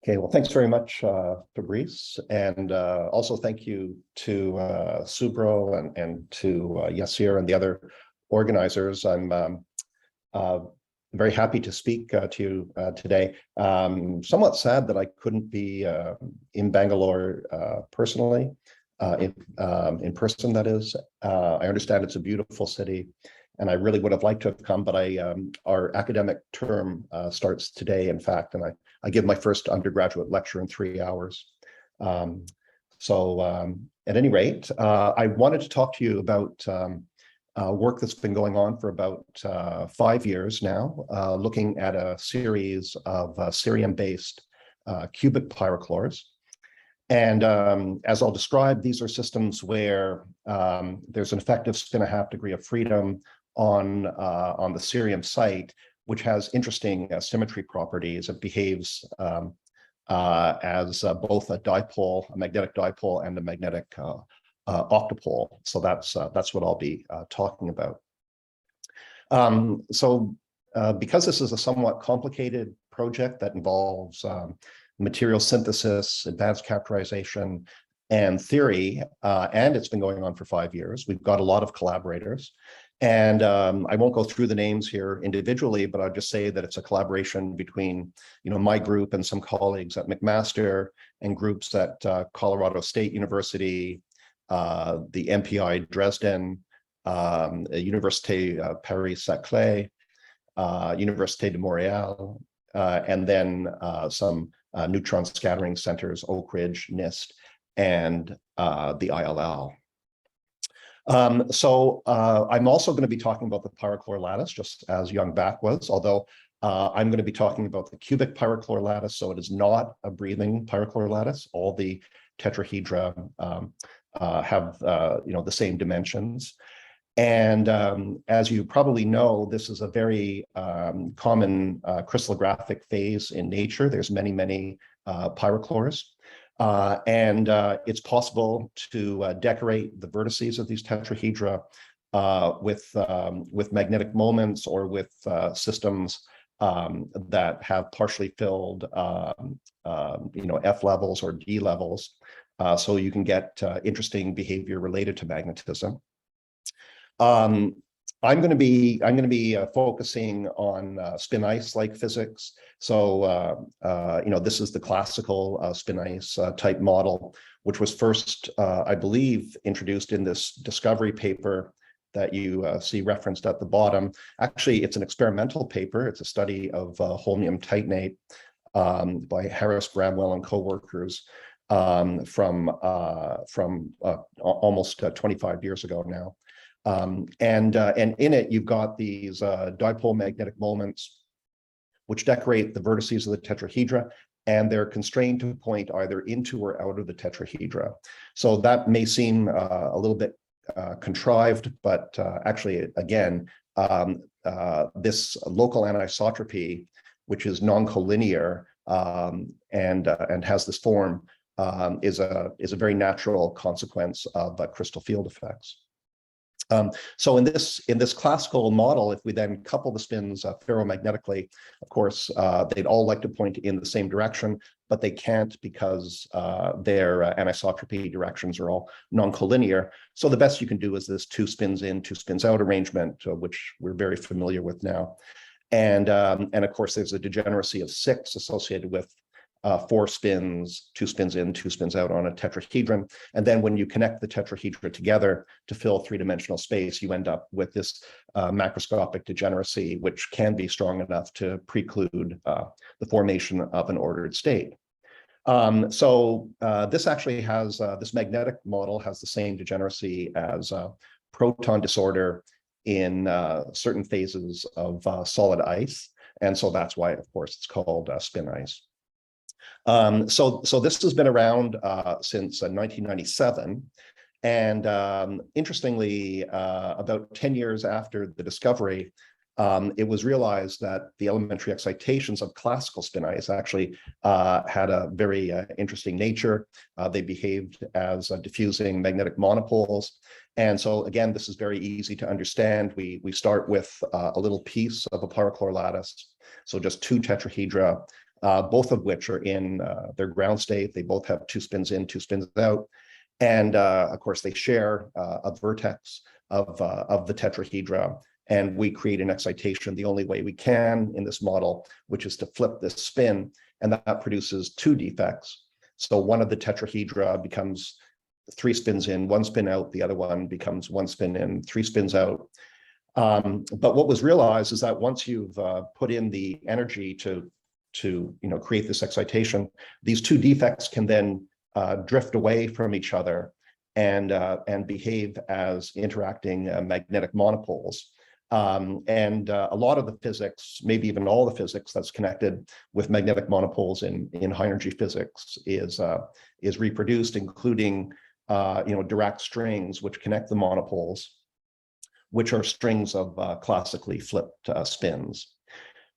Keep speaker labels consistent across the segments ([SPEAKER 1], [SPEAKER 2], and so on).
[SPEAKER 1] Okay, well, thanks very much, Fabrice, and also thank you to Subhro and to Yasir and the other organizers. I'm very happy to speak to you today. Somewhat sad that I couldn't be in Bangalore personally, in person, that is. I understand it's a beautiful city, and I really would have liked to have come, but our academic term starts today, in fact, and I give my first undergraduate lecture in 3 hours. At any rate, I wanted to talk to you about work that's been going on for about 5 years now, looking at a series of cerium-based cubic pyrochlores. And as I'll describe, these are systems where there's an effective spin-a-half degree of freedom on the cerium site, which has interesting symmetry properties. It behaves as both a dipole, a magnetic dipole, and a magnetic octupole. So that's what I'll be talking about. Because this is a somewhat complicated project that involves material synthesis, advanced characterization, and theory, and it's been going on for 5 years, we've got a lot of collaborators. And I won't go through the names here individually, but I'll just say that it's a collaboration between, my group and some colleagues at McMaster and groups at Colorado State University, the MPI Dresden, Université Paris-Saclay, Université de Montréal, and then some neutron scattering centers, Oak Ridge, NIST, and the ILL. I'm also going to be talking about the pyrochlore lattice, just as Young Back was, although I'm going to be talking about the cubic pyrochlore lattice, so it is not a breathing pyrochlore lattice. All the tetrahedra have the same dimensions. And as you probably know, this is a very common crystallographic phase in nature. There's many pyrochlores. And it's possible to decorate the vertices of these tetrahedra with magnetic moments or with systems that have partially filled F levels or D levels, so you can get interesting behavior related to magnetism. I'm going to be focusing on spin ice-like physics. So, this is the classical spin ice type model, which was first, I believe, introduced in this discovery paper that you see referenced at the bottom. Actually, it's an experimental paper. It's a study of holmium titanate by Harris, Bramwell, and co-workers from almost 25 years ago now. And in it, you've got these dipole magnetic moments, which decorate the vertices of the tetrahedra, and they're constrained to point either into or out of the tetrahedra. So that may seem a little bit contrived, but actually, again, this local anisotropy, which is non-collinear and has this form, is a very natural consequence of crystal field effects. So in this classical model, if we then couple the spins ferromagnetically, of course, they'd all like to point in the same direction, but they can't because their anisotropy directions are all non-collinear. So the best you can do is this 2 spins in, 2 spins out arrangement, which we're very familiar with now. And of course, there's a degeneracy of 6 associated with 4 spins, 2 spins in, 2 spins out on a tetrahedron. And then when you connect the tetrahedra together to fill 3-dimensional space, you end up with this macroscopic degeneracy, which can be strong enough to preclude the formation of an ordered state. This actually has, this magnetic model has the same degeneracy as proton disorder in certain phases of solid ice. And so that's why, of course, it's called spin ice. So this has been around since 1997, and interestingly, about 10 years after the discovery, it was realized that the elementary excitations of classical spin ice actually had a very interesting nature. They behaved as diffusing magnetic monopoles, and so again, this is very easy to understand. We start with a little piece of a pyrochlore lattice, so just 2 tetrahedra both of which are in their ground state. They both have 2 spins in, 2 spins out. And of course, they share a vertex of the tetrahedra. And we create an excitation the only way we can in this model, which is to flip this spin. And that produces 2 defects. So one of the tetrahedra becomes 3 spins in, 1 spin out. The other one becomes 1 spin in, 3 spins out. But what was realized is that once you've put in the energy to create this excitation, these 2 defects can then drift away from each other and behave as interacting magnetic monopoles. And a lot of the physics, maybe even all the physics that's connected with magnetic monopoles in high energy physics is reproduced, including Dirac strings, which connect the monopoles, which are strings of classically flipped spins.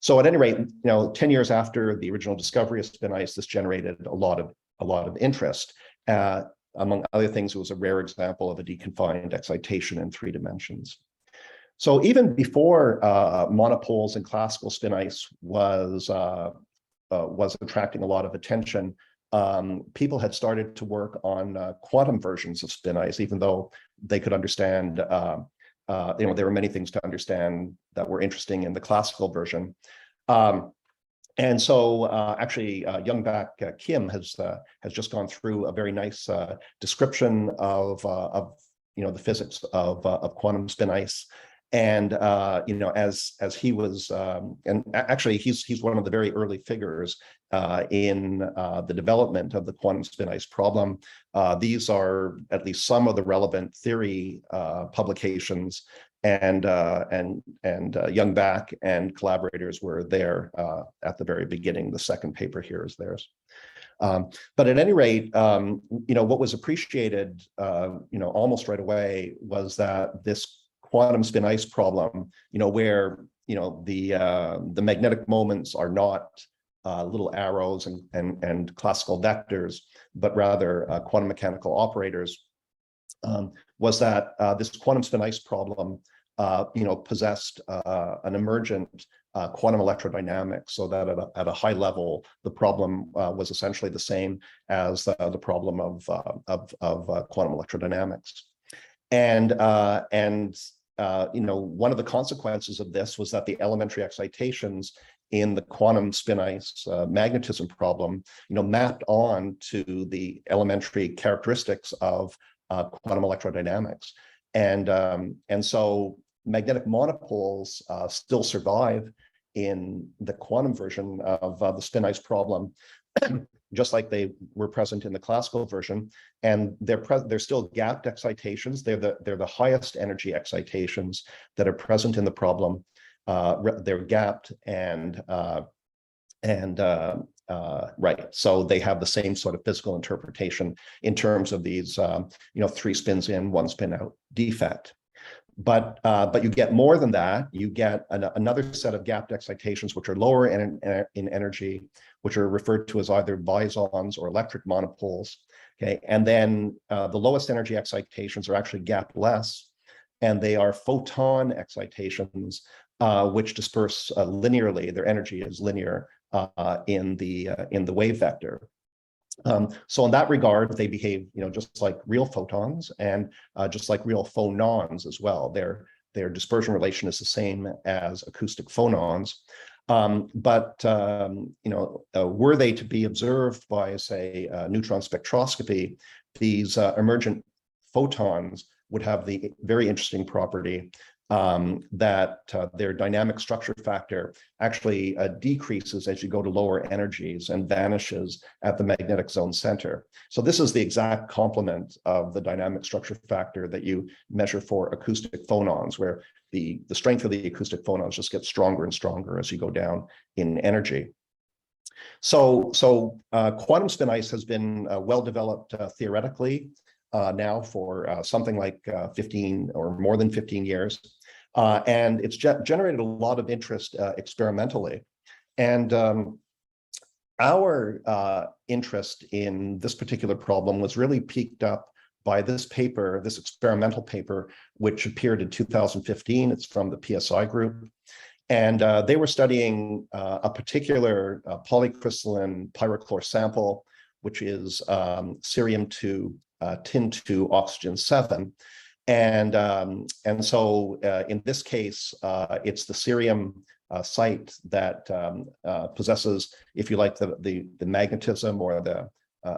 [SPEAKER 1] So at any rate, 10 years after the original discovery of spin ice, this generated a lot of interest. Among other things, it was a rare example of a deconfined excitation in 3 dimensions. So even before monopoles and classical spin ice was attracting a lot of attention, people had started to work on quantum versions of spin ice, even though they could understand, there were many things to understand that were interesting in the classical version. And so actually, Young-Bak Kim has just gone through a very nice description of the physics of quantum spin ice. And as he was, and actually he's one of the very early figures in the development of the quantum spin ice problem. These are at least some of the relevant theory publications, and Young-Bak and collaborators were there at the very beginning. The second paper here is theirs. But at any rate, what was appreciated, almost right away was that this quantum spin ice problem, where the magnetic moments are not little arrows and classical vectors, but rather quantum mechanical operators, was that this quantum spin ice problem, possessed an emergent quantum electrodynamics, so that at a high level, the problem was essentially the same as the problem of quantum electrodynamics. And one of the consequences of this was that the elementary excitations in the quantum spin ice magnetism problem, mapped on to the elementary characteristics of quantum electrodynamics. And so magnetic monopoles still survive in the quantum version of the spin ice problem, just like they were present in the classical version, and they're still gapped excitations. They're the highest energy excitations that are present in the problem. They're gapped and right. So they have the same sort of physical interpretation in terms of these 3 spins in, 1 spin out defect. But you get more than that. You get another set of gapped excitations, which are lower in energy, which are referred to as either bosons or electric monopoles. Okay, and then the lowest energy excitations are actually gapless, and they are photon excitations, which disperse linearly. Their energy is linear in the wave vector. So in that regard, they behave, just like real photons, and just like real phonons as well. Their dispersion relation is the same as acoustic phonons. But were they to be observed by, say, neutron spectroscopy, these emergent photons would have the very interesting property that their dynamic structure factor actually decreases as you go to lower energies and vanishes at the magnetic zone center. So this is the exact complement of the dynamic structure factor that you measure for acoustic phonons, where the strength of the acoustic phonons just gets stronger and stronger as you go down in energy. So quantum spin ice has been well developed theoretically now for something like 15 or more than 15 years. And it's generated a lot of interest experimentally. And our interest in this particular problem was really piqued up by this paper, this experimental paper, which appeared in 2015. It's from the PSI group. And they were studying a particular polycrystalline pyrochlore sample, which is cerium-2, tin-2, oxygen-7. And so in this case, it's the cerium site that possesses, if you like, the magnetism or the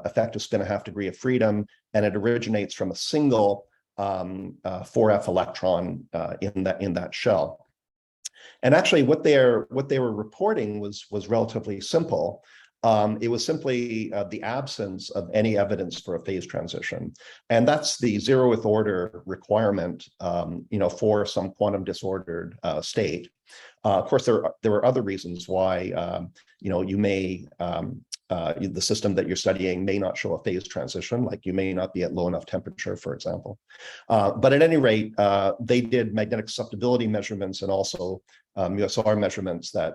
[SPEAKER 1] effective spin-1/2 degree of freedom, and it originates from a single 4f electron in that shell. And actually, what they were reporting was relatively simple. It was simply the absence of any evidence for a phase transition, and that's the 0th order requirement, for some quantum disordered state. Of course, there are other reasons why you may the system that you're studying may not show a phase transition, like you may not be at low enough temperature, for example. But at any rate, they did magnetic susceptibility measurements and also USR measurements that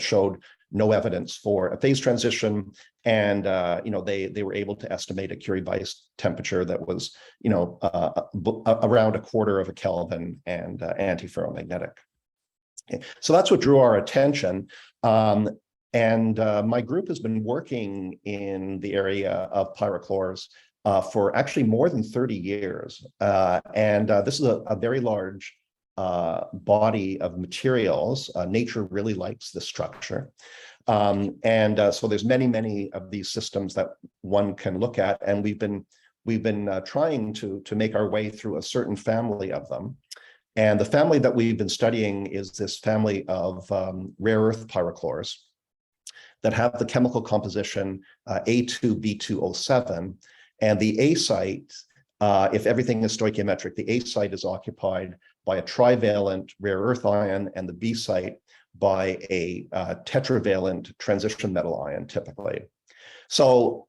[SPEAKER 1] showed no evidence for a phase transition, and they were able to estimate a Curie-Weiss temperature that was around 1/4 of a Kelvin and antiferromagnetic. Okay. So that's what drew our attention. And my group has been working in the area of pyrochlores for actually more than 30 years. And this is a very large body of materials. Nature really likes this structure. So there's many of these systems that one can look at, and we've been trying to make our way through a certain family of them. And the family that we've been studying is this family of rare earth pyrochlores that have the chemical composition A2B2O7. And the A site, if everything is stoichiometric, the A site is occupied by a trivalent rare earth ion, and the B site by a tetravalent transition metal ion, typically. So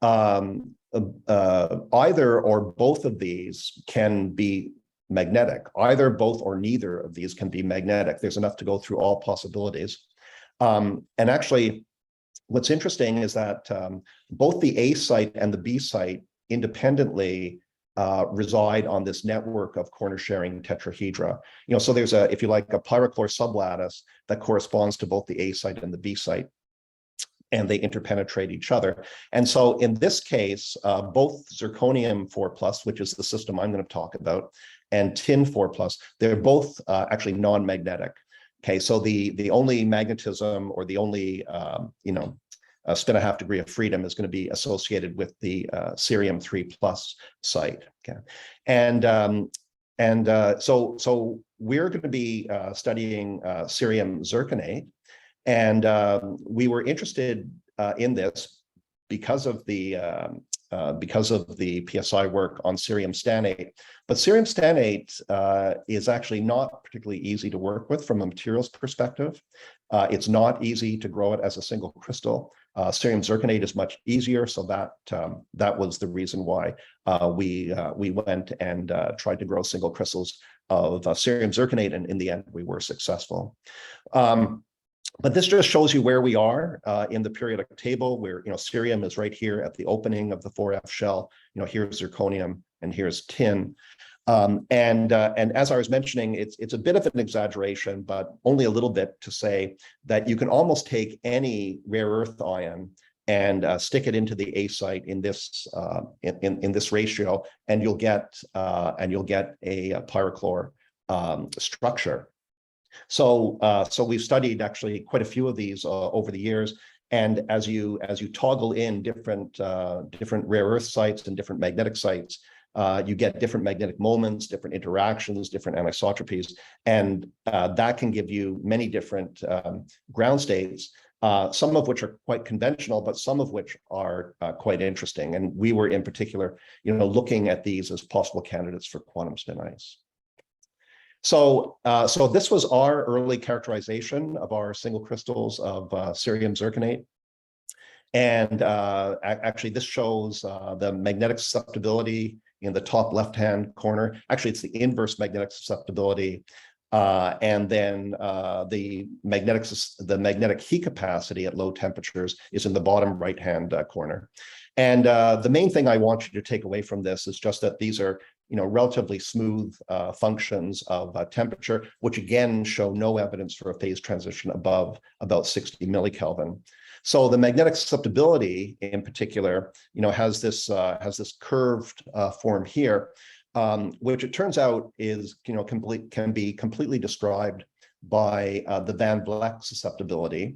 [SPEAKER 1] either or both of these can be magnetic. Either, both, or neither of these can be magnetic. There's enough to go through all possibilities. And actually, what's interesting is that both the A site and the B site independently reside on this network of corner-sharing tetrahedra. So there's if you like, a pyrochlore sublattice that corresponds to both the A site and the B site, and they interpenetrate each other. And so in this case, both zirconium 4+, which is the system I'm going to talk about, and tin 4+, they're both actually non-magnetic. Okay, so the only magnetism, or the only spin-1/2 degree of freedom, is going to be associated with the cerium 3+ site. Okay, and so we're going to be studying cerium zirconate, and we were interested in this because of the PSI work on cerium stannate. But cerium stannate is actually not particularly easy to work with from a materials perspective. It's not easy to grow it as a single crystal. Cerium zirconate is much easier, so that was the reason why we went and tried to grow single crystals of cerium zirconate, and in the end we were successful. But this just shows you where we are in the periodic table, where cerium is right here at the opening of the 4f shell. Here's zirconium and here's tin. And as I was mentioning, it's a bit of an exaggeration, but only a little bit, to say that you can almost take any rare earth ion and stick it into the A site in this in this ratio, and you'll get a pyrochlore structure. So we've studied actually quite a few of these over the years, and as you toggle in different rare earth sites and different magnetic sites, you get different magnetic moments, different interactions, different anisotropies, and that can give you many different ground states, some of which are quite conventional, but some of which are quite interesting. And we were in particular, looking at these as possible candidates for quantum spin ice. So this was our early characterization of our single crystals of cerium zirconate. And actually, this shows the magnetic susceptibility in the top left-hand corner. Actually, it's the inverse magnetic susceptibility. And then the magnetic heat capacity at low temperatures is in the bottom right-hand corner. And the main thing I want you to take away from this is just that these are relatively smooth functions of temperature, which again show no evidence for a phase transition above about 60 millikelvin. So the magnetic susceptibility, in particular, has this curved form here, which it turns out is can be completely described by the Van Vleck susceptibility.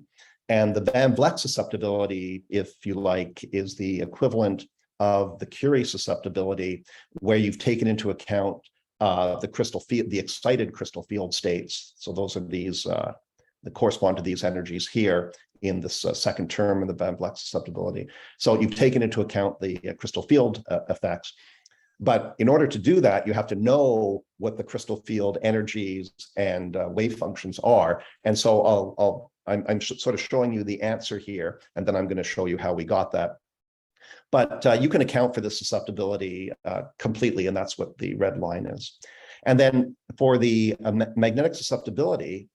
[SPEAKER 1] And the Van Vleck susceptibility, if you like, is the equivalent of the Curie susceptibility, where you've taken into account the crystal field, the excited crystal field states. So those are these that correspond to these energies here in this second term in the Van Vleck susceptibility. So you've taken into account the crystal field effects. But in order to do that, you have to know what the crystal field energies and wave functions are. And so I'm sort of showing you the answer here, and then I'm going to show you how we got that. But you can account for the susceptibility completely, and that's what the red line is. And then for the magnetic susceptibility,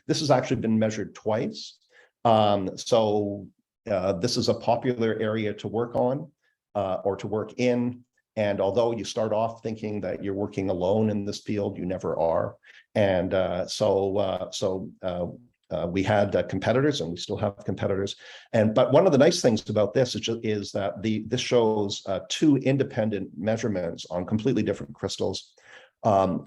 [SPEAKER 1] this has actually been measured twice. So this is a popular area to work on or to work in. And although you start off thinking that you're working alone in this field, you never are. And we had competitors, and we still have competitors. But one of the nice things about this is that this shows two independent measurements on completely different crystals for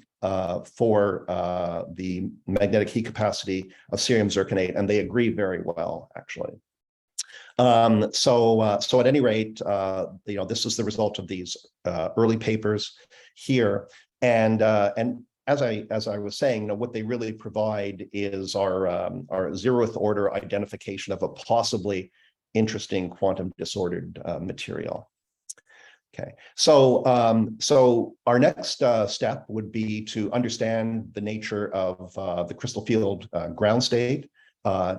[SPEAKER 1] the magnetic heat capacity of cerium zirconate, and they agree very well, actually. So at any rate, this is the result of these early papers here, and as I was saying, what they really provide is our 0th order identification of a possibly interesting quantum disordered material. Okay, so our next step would be to understand the nature of the crystal field ground state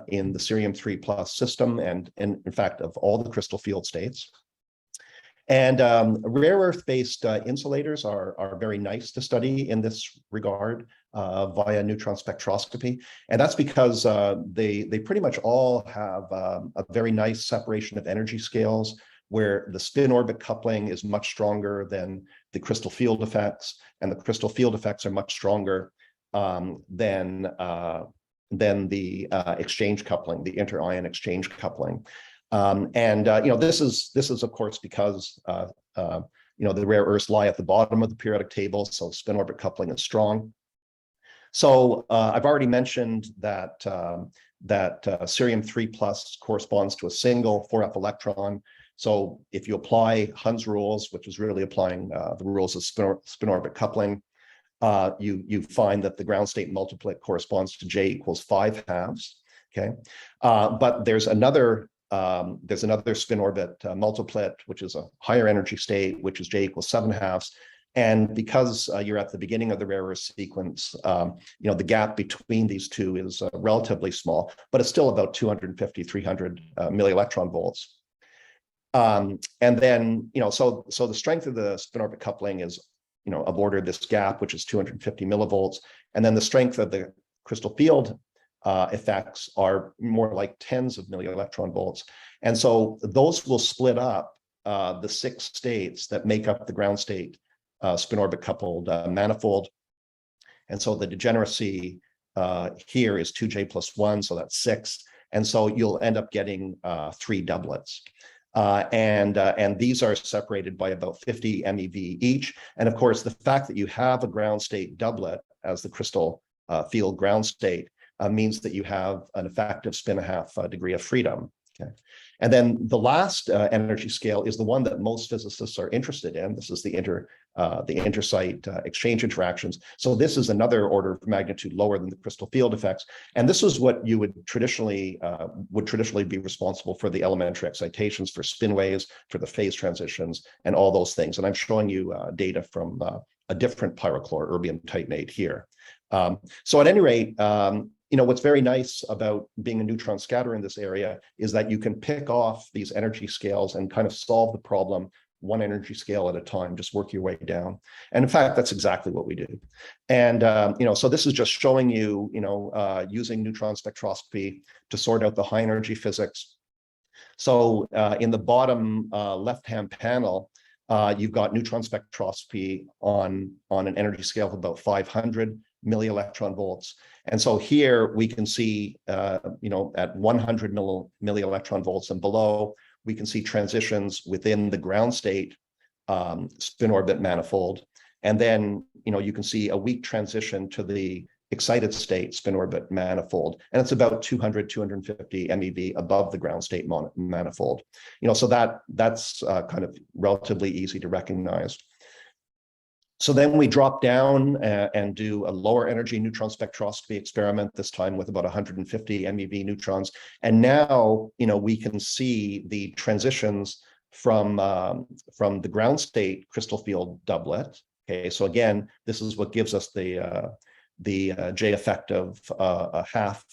[SPEAKER 1] in the cerium-3+ system, and in fact of all the crystal field states. And rare earth-based insulators are very nice to study in this regard via neutron spectroscopy. And that's because they pretty much all have a very nice separation of energy scales, where the spin-orbit coupling is much stronger than the crystal field effects, and the crystal field effects are much stronger than the exchange coupling, the inter-ion exchange coupling. This is of course because the rare earths lie at the bottom of the periodic table, so spin orbit coupling is strong. So I've already mentioned that cerium-3+ corresponds to a single 4f electron. So if you apply Hund's rules, which is really applying the rules of spin orbit coupling, you find that the ground state multiplet corresponds to J equals 5/2. Okay, but there's another spin orbit multiplet, which is a higher energy state, which is J equals 7/2. And because you're at the beginning of the rare earth sequence, the gap between these two is relatively small, but it's still about 250, 300 millielectron volts. And then, so the strength of the spin orbit coupling is, of order this gap, which is 250 millivolts. And then the strength of the crystal field effects are more like tens of millielectron volts. And so those will split up the 6 states that make up the ground state spin orbit coupled manifold. And so the degeneracy here is 2J + 1, so that's 6. And so you'll end up getting 3 doublets. And these are separated by about 50 MeV each. And of course, the fact that you have a ground state doublet as the crystal field ground state means that you have an effective spin-1/2 degree of freedom. Okay, and then the last energy scale is the one that most physicists are interested in. This is the intersite exchange interactions. So this is another order of magnitude lower than the crystal field effects, and this is what you would traditionally be responsible for the elementary excitations, for spin waves, for the phase transitions, and all those things. And I'm showing you data from a different pyrochlore erbium titanate here. So at any rate, what's very nice about being a neutron scatter in this area is that you can pick off these energy scales and kind of solve the problem one energy scale at a time, just work your way down. And in fact, that's exactly what we do. And, so this is just showing you, using neutron spectroscopy to sort out the high energy physics. So in the bottom left-hand panel, You've got neutron spectroscopy on an energy scale of about 500 millielectron volts. And so here we can see, at 100 millielectron volts and below, we can see transitions within the ground state spin orbit manifold. And then, you can see a weak transition to the excited state spin orbit manifold. And it's about 200, 250 MeV above the ground state manifold. So that's kind of relatively easy to recognize. So then we drop down and do a lower energy neutron spectroscopy experiment, this time with about 150 MeV neutrons. And now, we can see the transitions from the ground state crystal field doublet. Okay, so again, this is what gives us the J effect of a half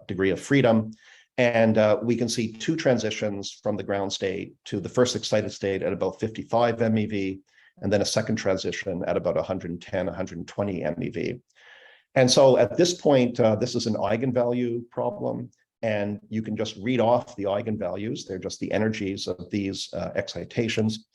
[SPEAKER 1] degree of freedom. And we can see two transitions from the ground state to the first excited state at about 55 MeV, and then a second transition at about 110, 120 MeV. And so at this point, this is an eigenvalue problem, and you can just read off the eigenvalues. They're just the energies of these excitations.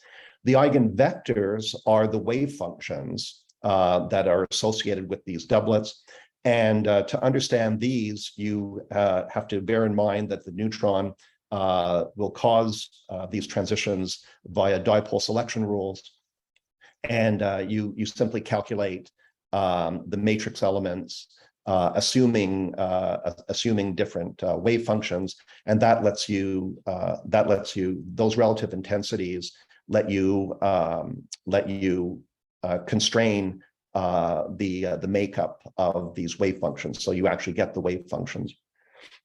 [SPEAKER 1] The eigenvectors are the wave functions that are associated with these doublets. And to understand these, you have to bear in mind that the neutron will cause these transitions via dipole selection rules. And you simply calculate the matrix elements, assuming different wave functions, and that lets you those relative intensities let you constrain the makeup of these wave functions, so you actually get the wave functions.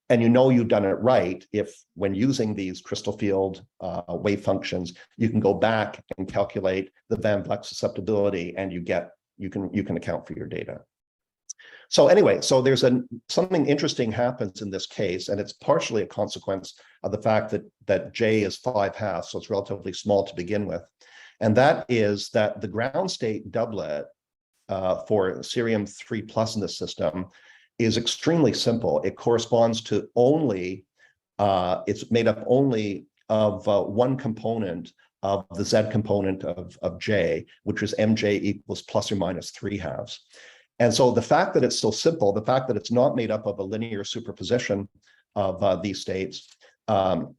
[SPEAKER 1] And you've done it right if, when using these crystal field wave functions, you can go back and calculate the Van Vleck susceptibility, and you can account for your data. So anyway, so there's something interesting happens in this case, and it's partially a consequence of the fact that J is 5/2, so it's relatively small to begin with. And that is that the ground state doublet for cerium 3+ in this system is extremely simple. It corresponds to only, it's made up only of one component of the Z component of J, which is Mj equals ±3/2. And so the fact that it's so simple, the fact that it's not made up of a linear superposition of these states,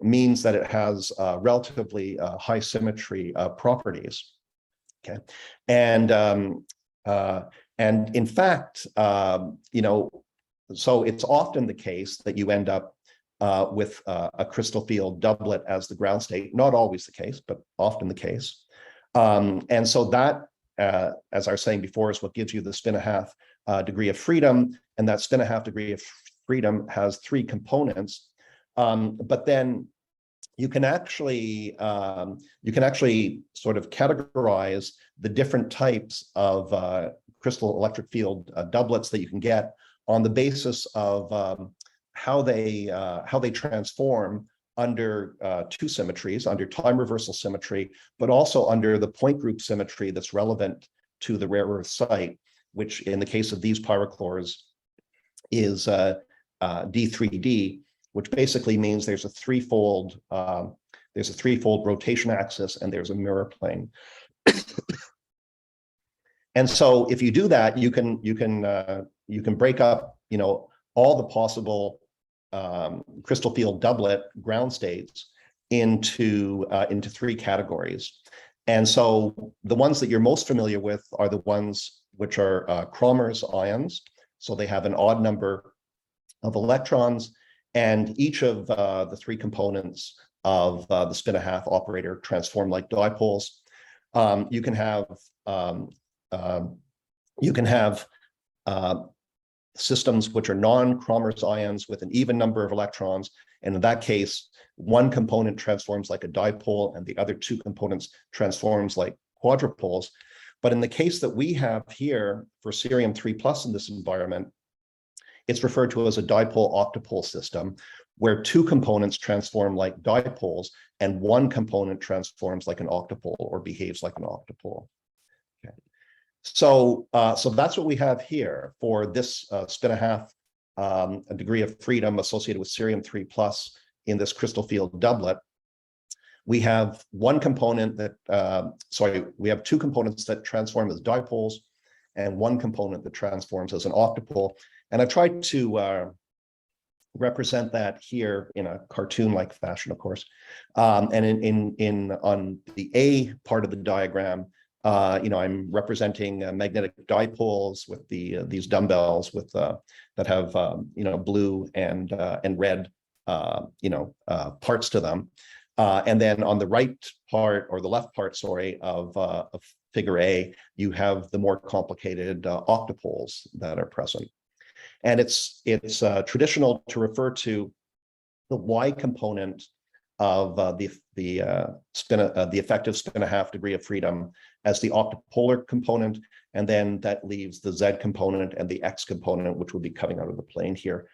[SPEAKER 1] means that it has relatively high symmetry properties. Okay, and in fact, so it's often the case that you end up with a crystal field doublet as the ground state. Not always the case, but often the case. And so that, as I was saying before, is what gives you the spin-a-half degree of freedom, and that spin-a-half degree of freedom has three components. But then you can actually sort of categorize the different types of crystal electric field doublets that you can get on the basis of how they transform under two symmetries, under time reversal symmetry, but also under the point group symmetry that's relevant to the rare earth site, which in the case of these pyrochlores is D3D, which basically means there's a threefold rotation axis and there's a mirror plane. And so if you do that, you can break up all the possible crystal field doublet ground states into three categories. And so the ones that you're most familiar with are the ones which are Kramers ions. So they have an odd number of electrons, and each of the three components of the spin-a-half operator transform like dipoles. You can have systems which are non-Kramers ions with an even number of electrons, and in that case, one component transforms like a dipole and the other two components transforms like quadrupoles. But in the case that we have here for cerium 3+ in this environment, it's referred to as a dipole-octupole system, where two components transform like dipoles and one component transforms like an octupole or behaves like an octupole. Okay. So that's what we have here for this spin-a-half degree of freedom associated with cerium 3+ in this crystal field doublet. We have one component that, we have two components that transform as dipoles and one component that transforms as an octupole. And I tried to represent that here in a cartoon-like fashion, of course. And on the A part of the diagram, I'm representing magnetic dipoles with these dumbbells with that have blue and red parts to them. And then on the right part, or the left part, sorry, of figure A, you have the more complicated octupoles that are present. And it's traditional to refer to the Y component of the effective spin-a-half degree of freedom as the octupolar component, and then that leaves the Z component and the X component, which would be coming out of the plane here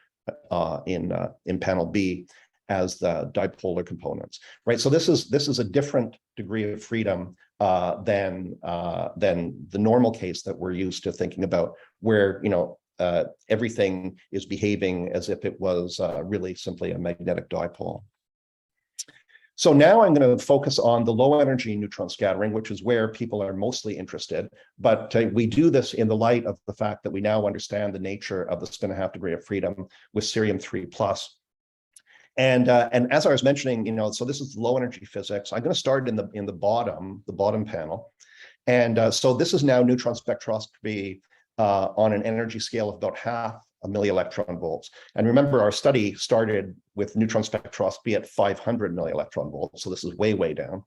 [SPEAKER 1] in panel B, as the dipolar components, right? So this is a different degree of freedom than the normal case that we're used to thinking about, where everything is behaving as if it was really simply a magnetic dipole. So now I'm going to focus on the low energy neutron scattering, which is where people are mostly interested. But we do this in the light of the fact that we now understand the nature of the spin-a-half degree of freedom with cerium-3+. And as I was mentioning, so this is low energy physics. I'm going to start in the bottom panel. And so this is now neutron spectroscopy on an energy scale of about half a millielectron volts. And remember, our study started with neutron spectroscopy at 500 millielectron volts. So this is way, way down.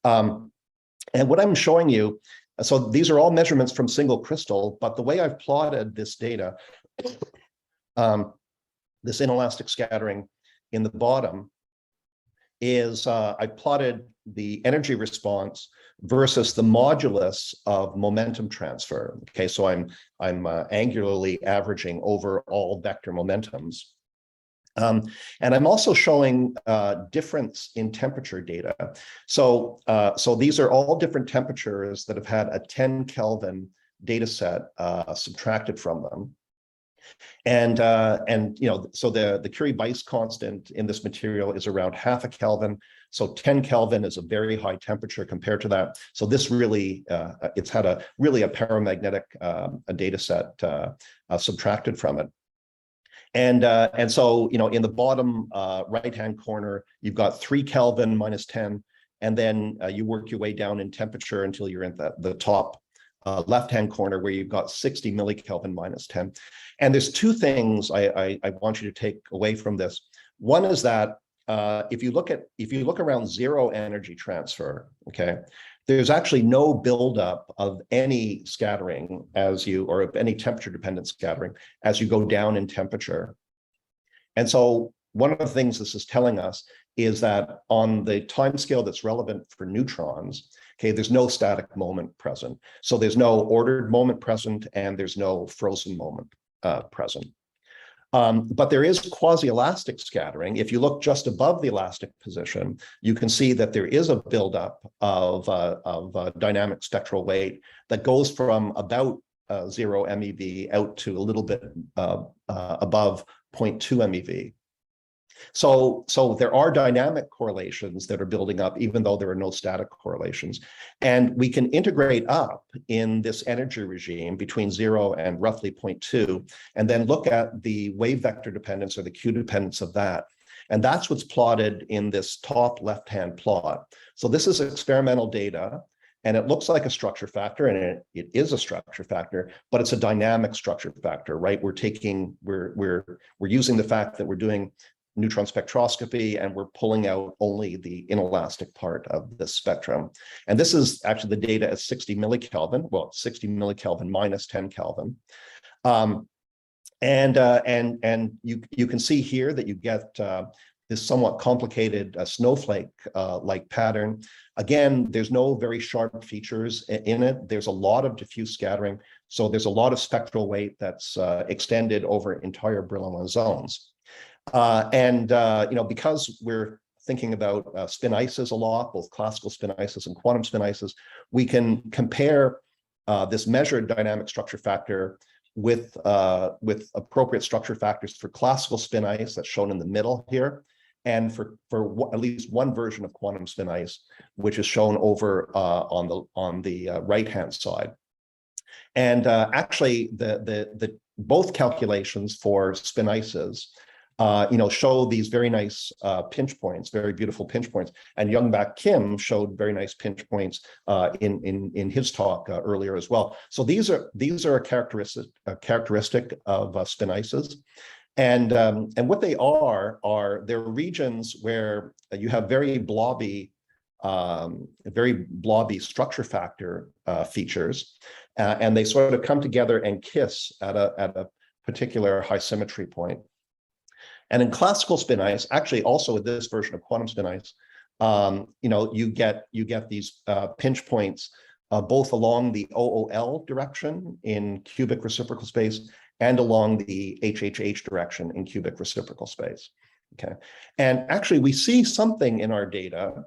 [SPEAKER 1] And what I'm showing you, so these are all measurements from single crystal, but the way I've plotted this data, this inelastic scattering in the bottom, is I plotted the energy response versus the modulus of momentum transfer. Okay, so I'm angularly averaging over all vector momentums. And I'm also showing difference in temperature data. So these are all different temperatures that have had a 10 Kelvin data set subtracted from them. And so the Curie-Weiss constant in this material is around half a Kelvin. So 10 Kelvin is a very high temperature compared to that. So this really, it's had a paramagnetic data set subtracted from it. And so, in the bottom right-hand corner, you've got 3 Kelvin minus 10, and then you work your way down in temperature until you're in the top left-hand corner, where you've got 60 millikelvin minus 10. And there's two things I want you to take away from this. One is that if you look around zero energy transfer, okay, there's actually no buildup of any scattering or of any temperature-dependent scattering as you go down in temperature. And so one of the things this is telling us is that on the time scale that's relevant for neutrons, okay, there's no static moment present. So there's no ordered moment present, and there's no frozen moment present. But there is quasi-elastic scattering. If you look just above the elastic position, you can see that there is a buildup of dynamic spectral weight that goes from about 0 MeV out to a little bit above 0.2 MeV. So there are dynamic correlations that are building up, even though there are no static correlations. And we can integrate up in this energy regime between 0 and roughly 0.2, and then look at the wave vector dependence or the Q dependence of that. And that's what's plotted in this top left-hand plot. So this is experimental data, and it looks like a structure factor, and it is a structure factor, but it's a dynamic structure factor, right? We're using the fact that we're doing neutron spectroscopy, and we're pulling out only the inelastic part of the spectrum. And this is actually the data at 60 millikelvin, well, 60 millikelvin minus 10 Kelvin. And you can see here that you get this somewhat complicated snowflake like pattern. Again, there's no very sharp features in it. There's a lot of diffuse scattering. So there's a lot of spectral weight that's extended over entire Brillouin zones. Because we're thinking about spin ices a lot, both classical spin ices and quantum spin ices, we can compare this measured dynamic structure factor with appropriate structure factors for classical spin ice that's shown in the middle here, and for at least one version of quantum spin ice, which is shown over on the right-hand side. And actually, the both calculations for spin ices, show these very nice pinch points, very beautiful pinch points. And Youngbak Kim showed very nice pinch points in his talk earlier as well. So these are a characteristic of spin ices. And what they are they're regions where you have very blobby structure factor features, and they sort of come together and kiss at a particular high symmetry point. And in classical spin ice, actually also with this version of quantum spin ice, you get these pinch points both along the OOL direction in cubic reciprocal space and along the HHH direction in cubic reciprocal space. Okay, and actually we see something in our data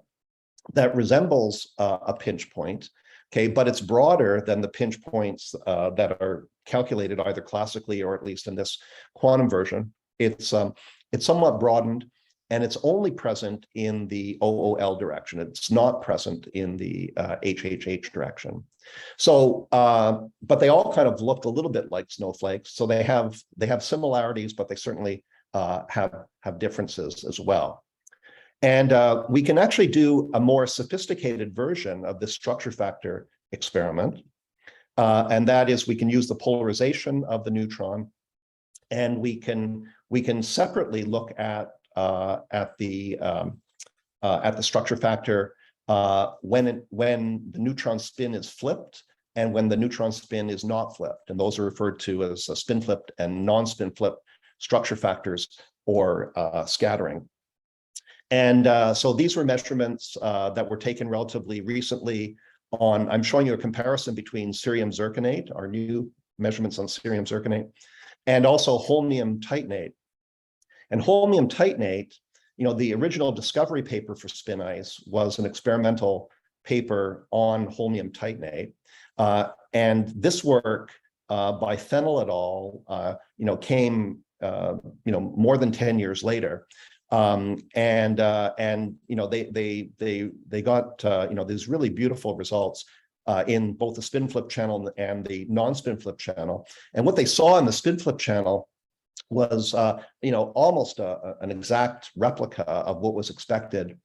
[SPEAKER 1] that resembles a pinch point, okay, but it's broader than the pinch points that are calculated either classically or at least in this quantum version. It's somewhat broadened, and it's only present in the OOL direction. It's not present in the HHH direction. So, but they all kind of look a little bit like snowflakes. So they have similarities, but they certainly have differences as well. And we can actually do a more sophisticated version of this structure factor experiment. And that is, we can use the polarization of the neutron, and we can separately look at the structure factor when the neutron spin is flipped and when the neutron spin is not flipped. And those are referred to as spin flipped and non-spin flipped structure factors, or scattering. And so these were measurements that were taken relatively recently on, I'm showing you a comparison between cerium zirconate, our new measurements on cerium zirconate, and also holmium titanate. And holmium titanate, the original discovery paper for spin ice was an experimental paper on holmium titanate. And this work by Fennell et al., came, more than 10 years later. They got, these really beautiful results in both the spin flip channel and the non-spin flip channel. And what they saw in the spin flip channel was, almost an exact replica of what was expected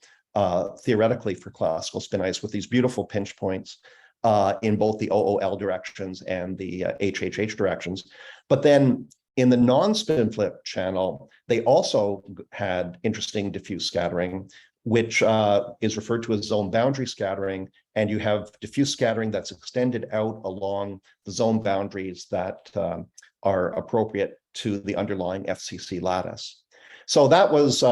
[SPEAKER 1] theoretically for classical spin ice, with these beautiful pinch points in both the OOL directions and the HHH directions. But then in the non-spin flip channel, they also had interesting diffuse scattering, which is referred to as zone boundary scattering. And you have diffuse scattering that's extended out along the zone boundaries that are appropriate to the underlying FCC lattice. So that was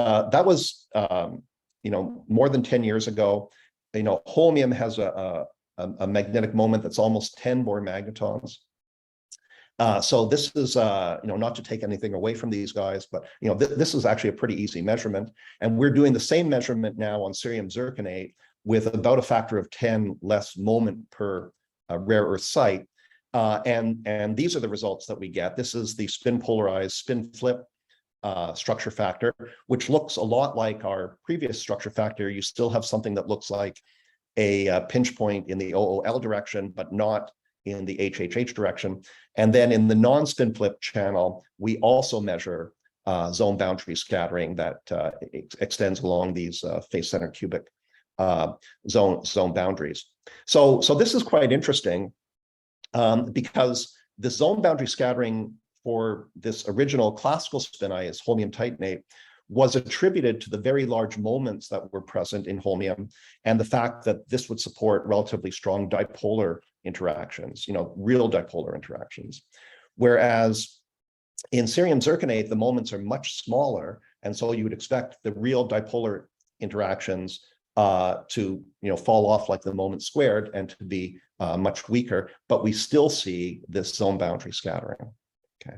[SPEAKER 1] more than 10 years ago. Holmium has a magnetic moment that's almost 10 Bohr magnetons. So this is, not to take anything away from these guys, but, this is actually a pretty easy measurement. And we're doing the same measurement now on cerium zirconate with about a factor of 10 less moment per rare earth site. And these are the results that we get. This is the spin polarized spin flip structure factor, which looks a lot like our previous structure factor. You still have something that looks like a pinch point in the OOL direction, but not in the HHH direction. And then in the non-spin flip channel, we also measure zone boundary scattering that extends along these face-center cubic zone boundaries. So this is quite interesting because the zone boundary scattering for this original classical spin ice, holmium titanate, was attributed to the very large moments that were present in holmium and the fact that this would support relatively strong dipolar interactions, real dipolar interactions. Whereas in cerium zirconate, the moments are much smaller, and so you would expect the real dipolar interactions to fall off like the moment squared and to be much weaker, but we still see this zone boundary scattering. Okay.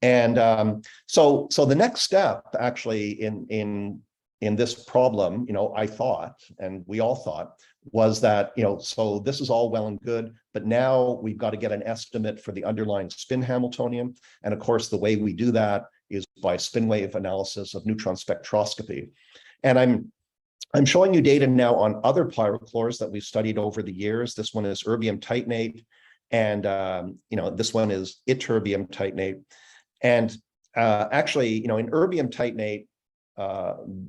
[SPEAKER 1] And so the next step actually in this problem, I thought, and we all thought, was that, so this is all well and good, but now we've got to get an estimate for the underlying spin Hamiltonian. And of course, the way we do that is by spin wave analysis of neutron spectroscopy. And I'm showing you data now on other pyrochlores that we've studied over the years. This one is erbium titanate, and this one is ytterbium titanate. And actually, in erbium titanate,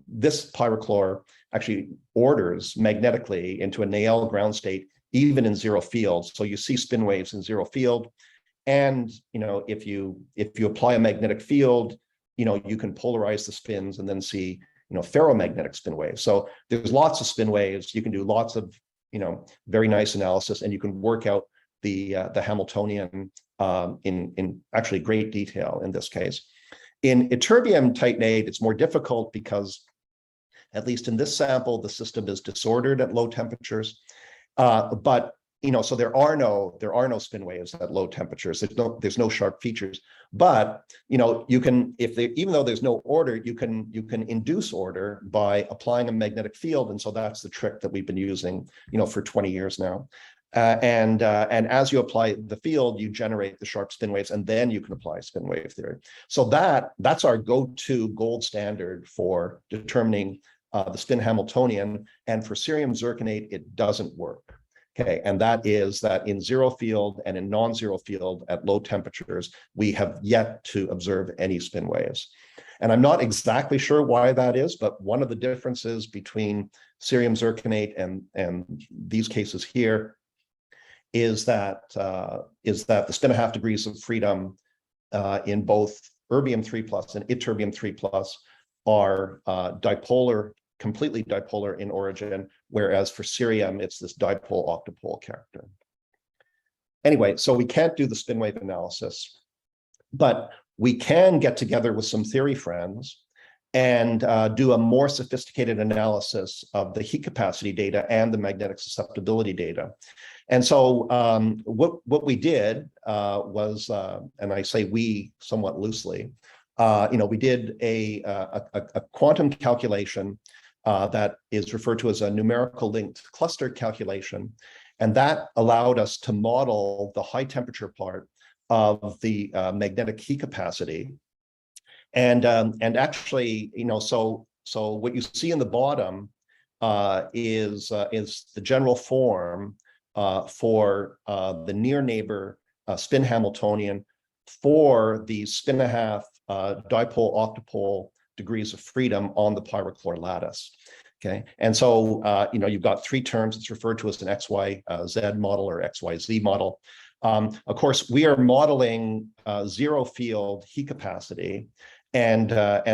[SPEAKER 1] this pyrochlore actually orders magnetically into a Néel ground state, even in zero field. So you see spin waves in zero field. And if you apply a magnetic field, you can polarize the spins and then see ferromagnetic spin waves. So there's lots of spin waves. You can do lots of very nice analysis, and you can work out the Hamiltonian in actually great detail in this case. In ytterbium titanate, it's more difficult because, at least in this sample, the system is disordered at low temperatures. But so there are no spin waves at low temperatures. There's no sharp features. But you can, even though there's no order, you can induce order by applying a magnetic field. And so that's the trick that we've been using for 20 years now. And as you apply the field, you generate the sharp spin waves, and then you can apply spin wave theory. So that's our go-to gold standard for determining the spin Hamiltonian. And for cerium zirconate, it doesn't work. Okay, and that is that in zero field and in non-zero field at low temperatures, we have yet to observe any spin waves. And I'm not exactly sure why that is, but one of the differences between cerium zirconate and these cases here is that the spin 1/2 degrees of freedom in both erbium 3+ and ytterbium 3+ are dipolar, completely dipolar in origin, whereas for cerium, it's this dipole-octupole character. Anyway, so we can't do the spin wave analysis, but we can get together with some theory friends and do a more sophisticated analysis of the heat capacity data and the magnetic susceptibility data. And so what we did was, and I say we somewhat loosely, we did a quantum calculation that is referred to as a numerical linked cluster calculation. And that allowed us to model the high temperature part of the magnetic heat capacity. And actually, so what you see in the bottom is the general form for the near neighbor spin Hamiltonian for the spin 1/2 dipole-octupole degrees of freedom on the pyrochlore lattice. Okay, and so you've got three terms. It's referred to as an XYZ model or XYZ model. Of course, we are modeling zero field heat capacity, and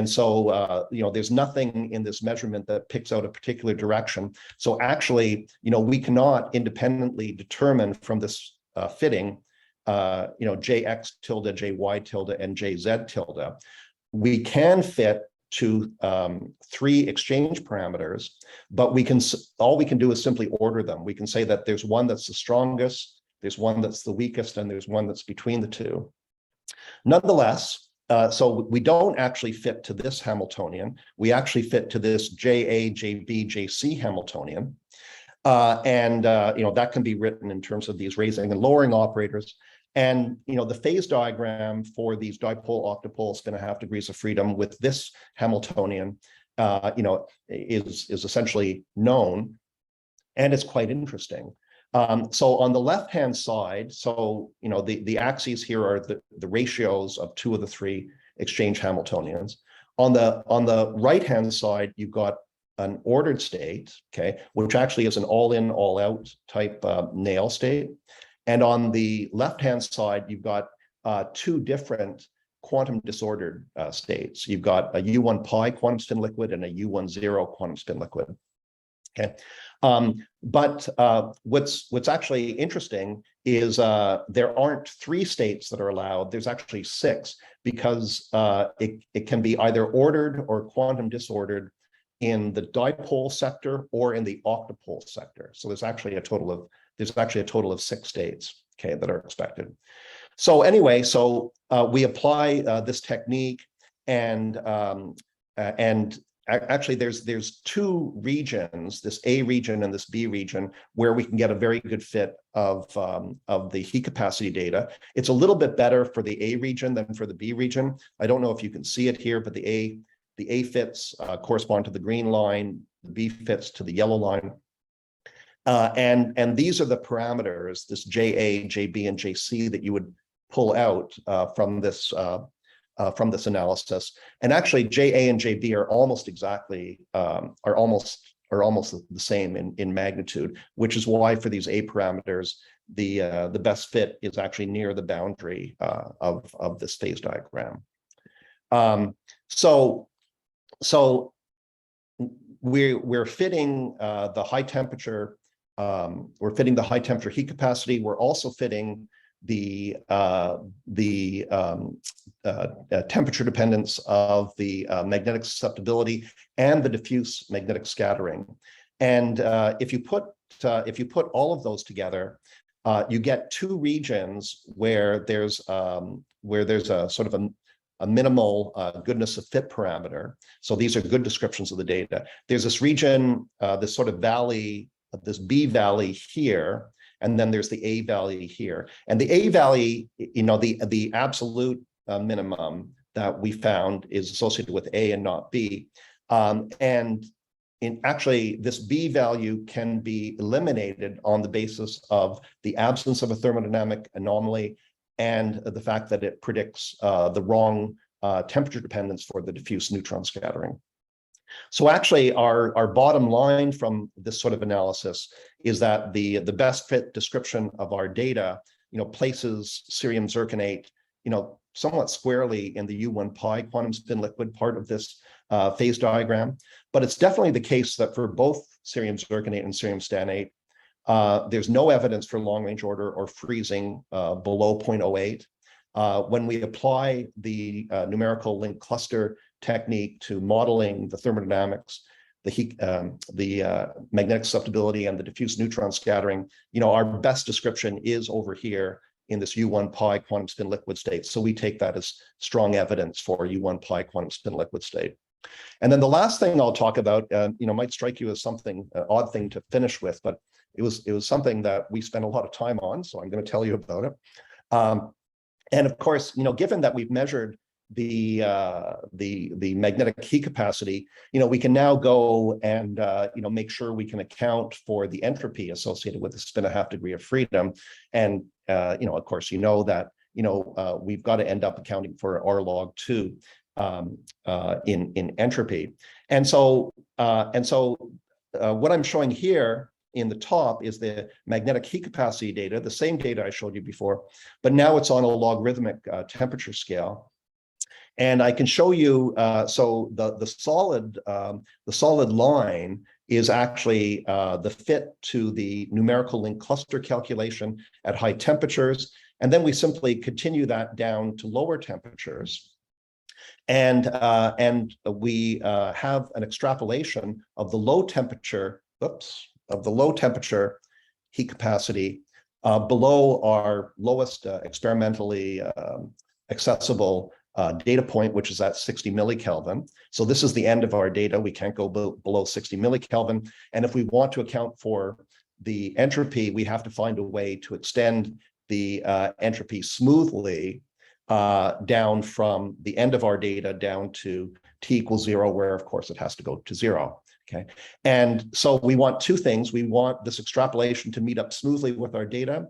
[SPEAKER 1] so there's nothing in this measurement that picks out a particular direction. So actually, we cannot independently determine from this fitting, JX tilde, JY tilde, and JZ tilde. We can fit to 3 exchange parameters, but all we can do is simply order them. We can say that there's one that's the strongest, there's one that's the weakest, and there's one that's between the two. Nonetheless, so we don't actually fit to this Hamiltonian. We actually fit to this JA, JB, JC Hamiltonian. And that can be written in terms of these raising and lowering operators. And the phase diagram for these dipole-octupole spin 1/2 degrees of freedom with this Hamiltonian, is essentially known, and it's quite interesting. So on the left-hand side, so the axes here are the ratios of 2 of the 3 exchange Hamiltonians. On the right-hand side, you've got an ordered state, okay, which actually is an all-in, all-out type Néel state. And on the left-hand side, you've got 2 different quantum disordered states. You've got a U1 pi quantum spin liquid and a U10 quantum spin liquid. Okay, but what's actually interesting is there aren't 3 states that are allowed. There's actually 6, because it can be either ordered or quantum disordered in the dipole sector or in the octupole sector. So there's actually a total of 6 states, okay, that are expected. So anyway, so we apply this technique, and actually there's two regions, this A region and this B region, where we can get a very good fit of the heat capacity data. It's a little bit better for the A region than for the B region. I don't know if you can see it here, but the A fits correspond to the green line, the B fits to the yellow line. And these are the parameters, this JA, JB, and JC, that you would pull out from this analysis. And actually, JA and JB are almost exactly are almost the same in magnitude, which is why for these A parameters, the best fit is actually near the boundary of this phase diagram. So we're fitting the high temperature. We're fitting the high temperature heat capacity. We're also fitting the temperature dependence of the magnetic susceptibility and the diffuse magnetic scattering. And if you put all of those together, you get two regions where there's a sort of a minimal goodness of fit parameter. So these are good descriptions of the data. There's this region, this sort of valley, this B valley here, and then there's the A valley here. And the A valley, you know, the absolute minimum that we found is associated with A and not B. And actually, this B value can be eliminated on the basis of the absence of a thermodynamic anomaly and the fact that it predicts the wrong temperature dependence for the diffuse neutron scattering. So actually, our bottom line from this sort of analysis is that the best fit description of our data, you know, places cerium zirconate, you know, somewhat squarely in the U1 pi quantum spin liquid part of this phase diagram. But it's definitely the case that for both cerium zirconate and cerium stannate, there's no evidence for long range order or freezing below 0.08. When we apply the numerical link cluster technique to modeling the thermodynamics, the heat, the magnetic susceptibility, and the diffuse neutron scattering, you know, our best description is over here in this U1 pi quantum spin liquid state. So we take that as strong evidence for U1 pi quantum spin liquid state. And then the last thing I'll talk about, you know, might strike you as something odd thing to finish with, but it was something that we spent a lot of time on, so I'm going to tell you about it. And of course, you know, given that we've measured the magnetic heat capacity, you know, we can now go and you know, make sure we can account for the entropy associated with the spin-a-half degree of freedom. And you know, of course, you know that, you know, we've got to end up accounting for R log 2 in entropy. And so what I'm showing here in the top is the magnetic heat capacity data, the same data I showed you before, but now it's on a logarithmic temperature scale. And I can show you, so the solid line is actually the fit to the numerical link cluster calculation at high temperatures. And then we simply continue that down to lower temperatures. And we have an extrapolation of the low temperature, heat capacity below our lowest experimentally accessible data point, which is at 60 millikelvin. So this is the end of our data. We can't go below 60 millikelvin. And if we want to account for the entropy, we have to find a way to extend the entropy smoothly down from the end of our data down to t = 0, where of course it has to go to 0. Okay, and so we want two things. We want this extrapolation to meet up smoothly with our data,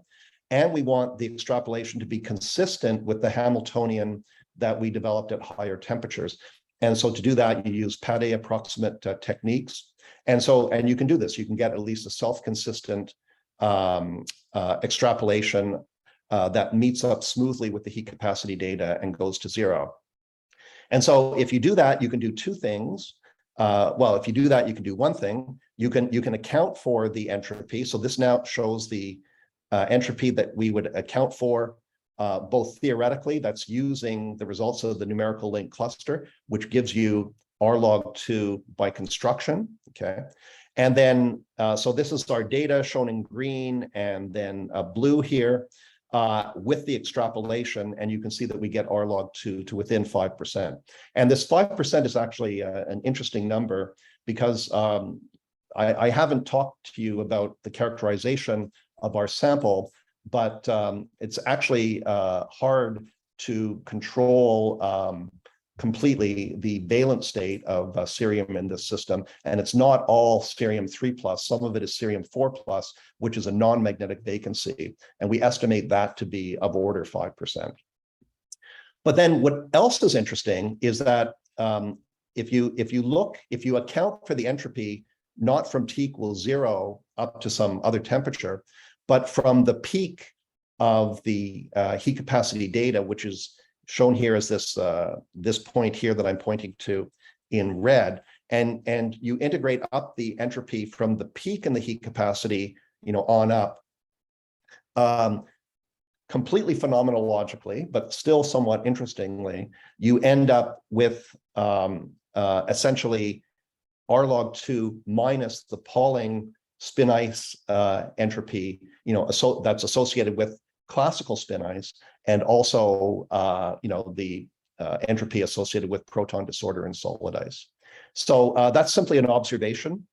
[SPEAKER 1] and we want the extrapolation to be consistent with the Hamiltonian that we developed at higher temperatures. And so to do that, you use Pade approximate techniques. And you can do this. You can get at least a self-consistent extrapolation that meets up smoothly with the heat capacity data and goes to 0. And so if you do that, you can do two things. Well, if you do that, you can do one thing. You can account for the entropy. So this now shows the entropy that we would account for both theoretically, that's using the results of the numerical link cluster, which gives you R log 2 by construction. Okay, and then so this is our data shown in green and then blue here. with the extrapolation, and you can see that we get R log 2 to within 5%. And this 5% is actually an interesting number because I haven't talked to you about the characterization of our sample, but it's actually hard to control completely the valence state of cerium in this system. And it's not all cerium 3+, some of it is cerium 4+, which is a non-magnetic vacancy. And we estimate that to be of order 5%. But then what else is interesting is that if you account for the entropy, not from T equals 0 up to some other temperature, but from the peak of the heat capacity data, which is shown here as this point here that I'm pointing to in red, and you integrate up the entropy from the peak in the heat capacity, on up, completely phenomenologically, but still somewhat interestingly, you end up with essentially R log 2 minus the Pauling spin ice entropy, that's associated with classical spin ice, and also, the entropy associated with proton disorder in solid ice. So that's simply an observation.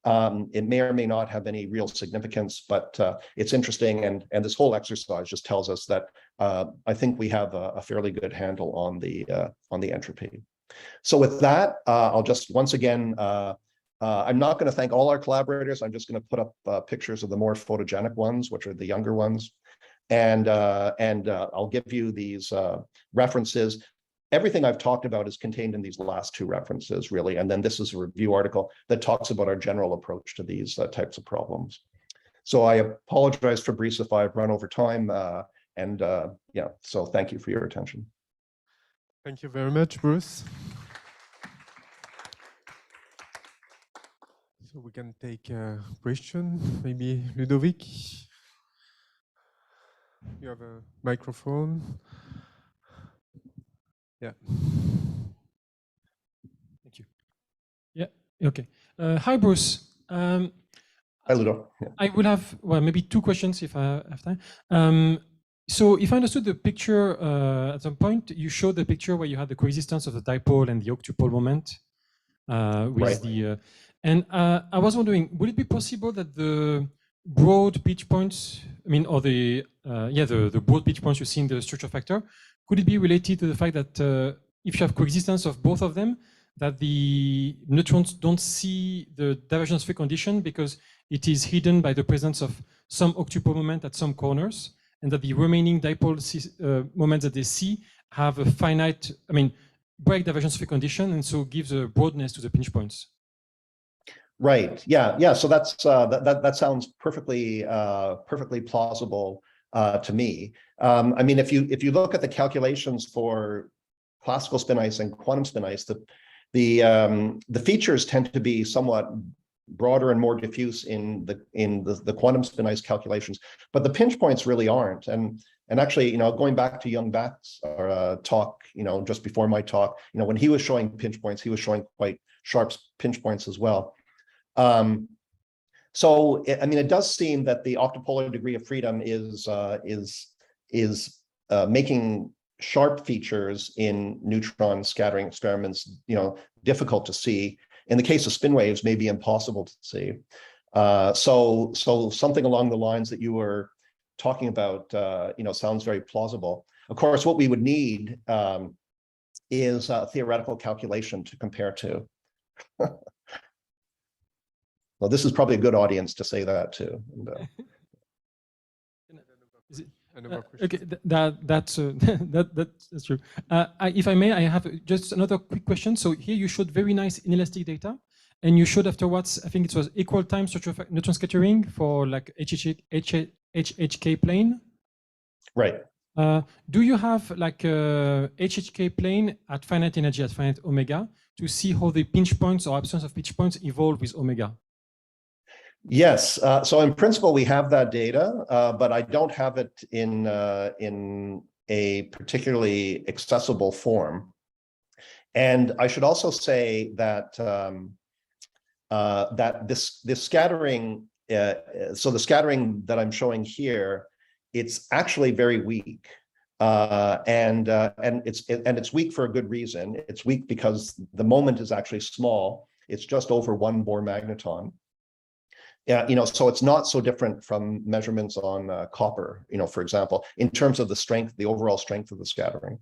[SPEAKER 1] It may or may not have any real significance, but it's interesting, and this whole exercise just tells us that I think we have a fairly good handle on the entropy. So with that, I'll just once again, I'm not going to thank all our collaborators. I'm just going to put up pictures of the more photogenic ones, which are the younger ones. And I'll give you these references. Everything I've talked about is contained in these last two references, really. And then this is a review article that talks about our general approach to these types of problems. So I apologize, Fabrice, if I've run over time. So thank you for your attention.
[SPEAKER 2] Thank you very much, Bruce. So we can take a question, maybe Ludovic. You have a microphone. Yeah.
[SPEAKER 3] Thank you. Yeah, okay. Hi, Bruce.
[SPEAKER 1] Hi, Ludo. Yeah.
[SPEAKER 3] I will have, well, maybe two questions if I have time. So if I understood the picture at some point, you showed the picture where you had the coexistence of the dipole and the octupole moment with
[SPEAKER 1] right.
[SPEAKER 3] the, and I was wondering, would it be possible that the broad pitch points, or the broad pitch points you see in the structure factor, could it be related to the fact that if you have coexistence of both of them, that the neutrons don't see the divergence free condition because it is hidden by the presence of some octupole moment at some corners, and that the remaining dipole moments that they see have a finite, break divergence free condition, and so gives a broadness to the pinch points.
[SPEAKER 1] Right. Yeah. So that's that sounds perfectly plausible to me. If you look at the calculations for classical spin ice and quantum spin ice, the features tend to be somewhat broader and more diffuse in the quantum spin ice calculations, but the pinch points really aren't. And actually, going back to Young Bak's talk, just before my talk, when he was showing pinch points, he was showing quite sharp pinch points as well. So it does seem that the octopolar degree of freedom is making sharp features in neutron scattering experiments, difficult to see. In the case of spin waves, maybe impossible to see. So something along the lines that you were talking about, sounds very plausible. Of course, what we would need is a theoretical calculation to compare to. Well, this is probably a good audience to say that too.
[SPEAKER 3] Okay, that's true. If I may, I have just another quick question. So here you showed very nice inelastic data, and you showed afterwards, I think it was equal time neutron scattering for like HHK plane.
[SPEAKER 1] Right.
[SPEAKER 3] Do you have like a HHK plane at finite energy, at finite omega, to see how the pinch points or absence of pinch points evolve with omega?
[SPEAKER 1] Yes. So in principle, we have that data, but I don't have it in a particularly accessible form. And I should also say that this scattering, so the scattering that I'm showing here it's actually very weak. And it's weak for a good reason. It's weak because the moment is actually small. It's just over 1 Bohr magneton. Yeah, so it's not so different from measurements on copper, for example, in terms of the strength, the overall strength of the scattering.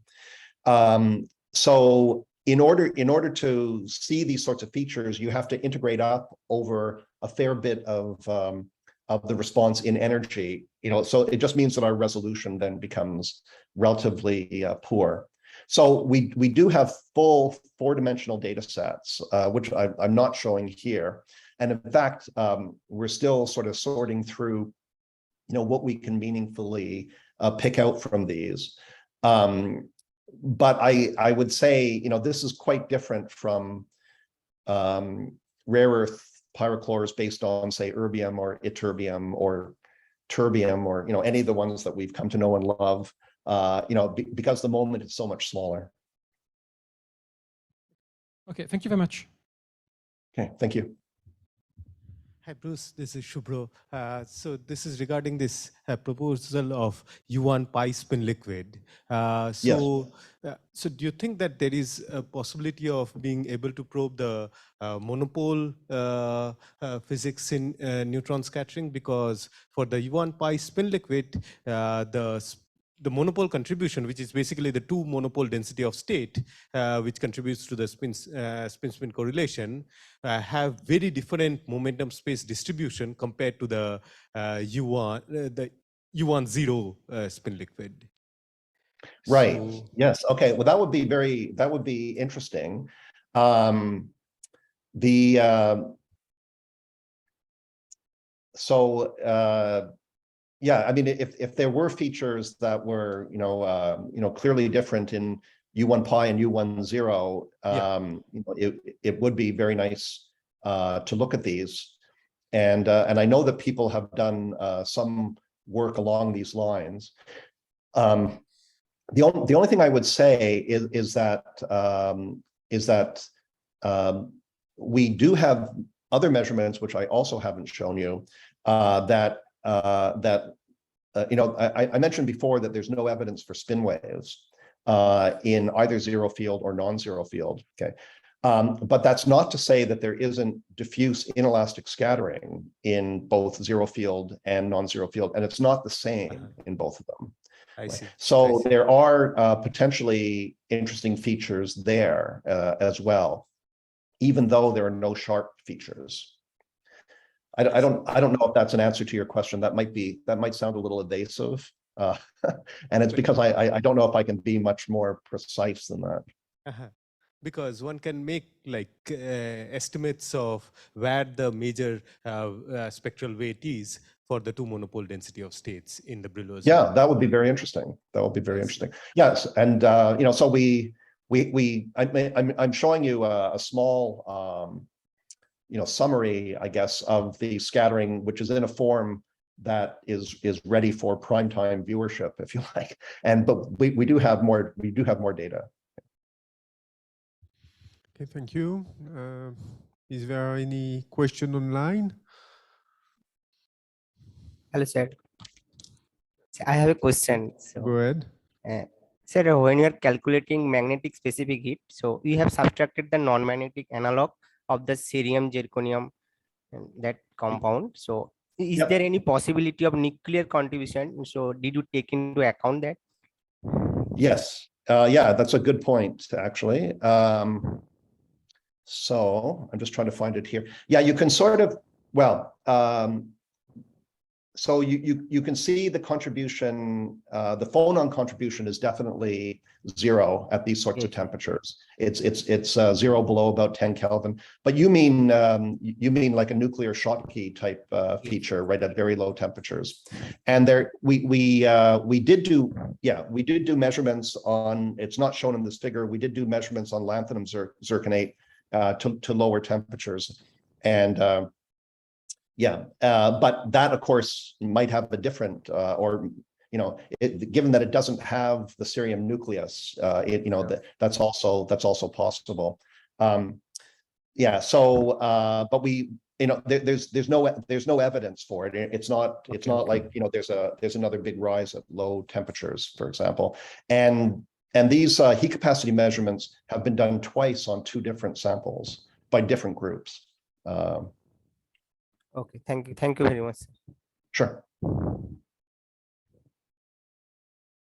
[SPEAKER 1] So in order to see these sorts of features, you have to integrate up over a fair bit of the response in energy, so it just means that our resolution then becomes relatively poor. So we do have full 4-dimensional data sets, which I'm not showing here. And in fact, we're still sort of sorting through, what we can meaningfully pick out from these. But I would say, this is quite different from rare earth pyrochlores based on, say, erbium or ytterbium or terbium or, any of the ones that we've come to know and love, because the moment is so much smaller.
[SPEAKER 3] Okay, thank you very much.
[SPEAKER 1] Okay, thank you.
[SPEAKER 4] Hi, Bruce. This is Subhro. So this is regarding this proposal of U1 pi spin liquid. So do you think that there is a possibility of being able to probe the monopole physics in neutron scattering? Because for the U1 pi spin liquid, the monopole contribution, which is basically the 2 monopole density of state, which contributes to the spin-spin correlation, have very different momentum space distribution compared to the U1 zero spin liquid.
[SPEAKER 1] Right.
[SPEAKER 4] So,
[SPEAKER 1] yes. Okay. Well, that would be interesting. Yeah, I mean, if there were features that were, clearly different in U1 pi and U1 zero, it would be very nice to look at these. And I know that people have done some work along these lines. The only thing I would say is that we do have other measurements, which I also haven't shown you, I mentioned before that there's no evidence for spin waves in either zero field or non-zero field. Okay, but that's not to say that there isn't diffuse inelastic scattering in both zero field and non-zero field, and it's not the same in both of them.
[SPEAKER 4] I see.
[SPEAKER 1] So there are potentially interesting features there as well, even though there are no sharp features. I don't know if that's an answer to your question. That might sound a little evasive, and it's because I don't know if I can be much more precise than that.
[SPEAKER 4] Because one can make estimates of where the major spectral weight is for the 2 monopole density of states in the Brillou's.
[SPEAKER 1] Yeah, that would be very interesting. That would be very interesting. Yes, and so I'm showing you a small summary, I guess, of the scattering, which is in a form that is ready for primetime viewership, if you like. But we do have more data.
[SPEAKER 2] Okay, thank you. Is there any question online?
[SPEAKER 5] Hello, sir. I have a question. So,
[SPEAKER 2] Go ahead.
[SPEAKER 5] sir, when you are calculating magnetic specific heat, so you have subtracted the non-magnetic analog of the cerium zirconium and that compound. So is there any possibility of nuclear contribution? So did you take into account that?
[SPEAKER 1] Yes. Yeah, that's a good point, actually. So I'm just trying to find it here. Yeah, you can sort of, so you can see the contribution, the phonon contribution is definitely 0 at these sorts of temperatures. It's 0 below about 10 Kelvin. But you mean like a nuclear Schottky type feature, right, at very low temperatures. And there we did do measurements on. It's not shown in this figure. We did do measurements on lanthanum zirconate to lower temperatures, and but that, of course, might have a different, given that it doesn't have the cerium nucleus, that's also possible. But there's no evidence for it. It's not like, there's another big rise at low temperatures, for example. And these heat capacity measurements have been done twice on 2 different samples by different groups.
[SPEAKER 5] Okay, thank you very much.
[SPEAKER 1] Sure.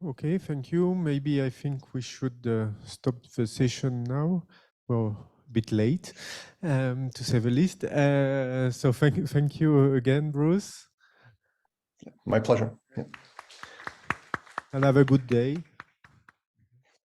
[SPEAKER 2] Okay, thank you. Maybe I think we should stop the session now. Well, a bit late, to say the least. So thank you again, Bruce.
[SPEAKER 1] My pleasure. Yeah.
[SPEAKER 2] And have a good day.